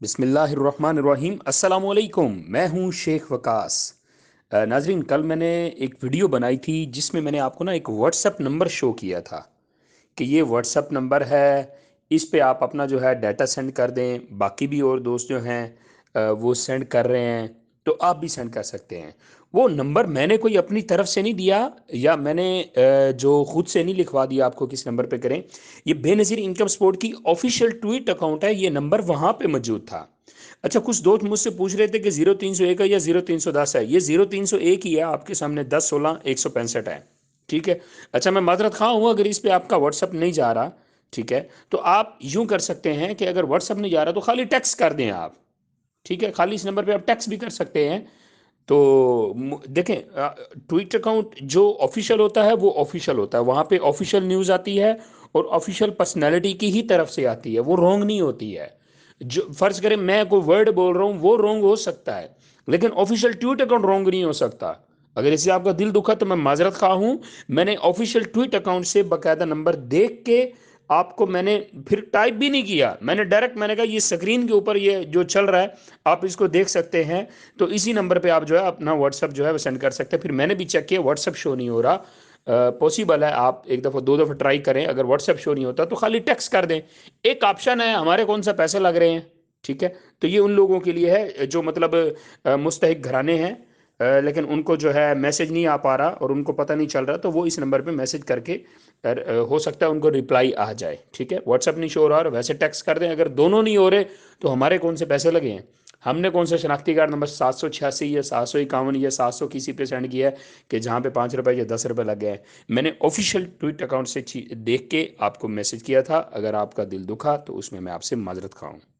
बिस्मिल्लाहिर्रहमानिर्रहीम अस्सलाम वालेकुम। मैं हूं शेख वकास। नाजरीन, कल मैंने एक वीडियो बनाई थी जिसमें मैंने आपको ना एक व्हाट्सएप नंबर शो किया था कि ये व्हाट्सएप नंबर है, इस पे आप अपना जो है डाटा सेंड कर दें। बाकी भी और दोस्त जो हैं वो सेंड कर रहे हैं, तो आप भी सेंड कर सकते हैं। वो नंबर मैंने कोई अपनी तरफ से नहीं दिया, या मैंने जो खुद से नहीं लिखवा दिया आपको किस नंबर पे करें। ये बेनज़ीर इनकम स्पोर्ट की ऑफिशियल ट्वीट अकाउंट है, ये नंबर वहाँ पे मौजूद था। अच्छा, कुछ दोस्त मुझसे पूछ रहे थे कि 0301 है या 0310 है। ये 0301 ही है, आपके सामने 10 16 165 है। ठीक है। अच्छा, मैं माजरत खा हूँ अगर इस पे आपका व्हाट्सअप नहीं जा रहा। ठीक है। तो आप यूं कर सकते हैं कि अगर व्हाट्सअप नहीं जा रहा तो खाली टेक्स्ट कर दें आप। ठीक है, खाली इस नंबर पे आप टेक्स्ट भी कर सकते हैं। तो देखें, ट्विटर अकाउंट जो ऑफिशियल होता है वो ऑफिशियल होता है, वहाँ पे ऑफिशियल न्यूज़ आती है और ऑफिशियल पर्सनैलिटी की ही तरफ से आती है, वो रॉन्ग नहीं होती है। जो फर्ज करें मैं कोई वर्ड बोल रहा हूँ वो रॉन्ग हो सकता है, लेकिन ऑफिशियल ट्वीट अकाउंट रॉन्ग नहीं हो सकता। अगर इससे आपका दिल दुखा तो मैं माजरत खा हूँ। मैंने ऑफिशियल ट्वीट अकाउंट से बकायदा नंबर देख के आपको मैंने फिर टाइप भी नहीं किया, मैंने डायरेक्ट मैंने कहा ये स्क्रीन के ऊपर ये जो चल रहा है आप इसको देख सकते हैं। तो इसी नंबर पे आप जो है अपना व्हाट्सअप जो है वो सेंड कर सकते हैं। फिर मैंने भी चेक किया, व्हाट्सअप शो नहीं हो रहा। पॉसिबल है आप एक दफ़ा दो दफ़ा ट्राई करें, अगर व्हाट्सअप शो नहीं होता तो खाली टेक्स्ट कर दें। एक ऑप्शन है, हमारे कौन सा पैसे लग रहे हैं। ठीक है। तो ये उन लोगों के लिए है जो मतलब मुस्तहिक घराने हैं, लेकिन उनको जो है मैसेज नहीं आ पा रहा और उनको पता नहीं चल रहा, तो वो इस नंबर पे मैसेज करके हो सकता है उनको रिप्लाई आ जाए। ठीक है। व्हाट्सअप नहीं शो हो रहा और वैसे टेक्स्ट कर दें। अगर दोनों नहीं हो रहे तो हमारे कौन से पैसे लगे हैं। हमने कौन सा शनाख्ती कार्ड नंबर 786 या 751 या 700 किसी पे सेंड किया है कि जहाँ पे 5 रुपए या 10 रुपए लग गए हैं। मैंने ऑफिशियल ट्वीट अकाउंट से देख के आपको मैसेज किया था। अगर आपका दिल दुखा तो उसमें मैं आपसे माजरत खाऊं।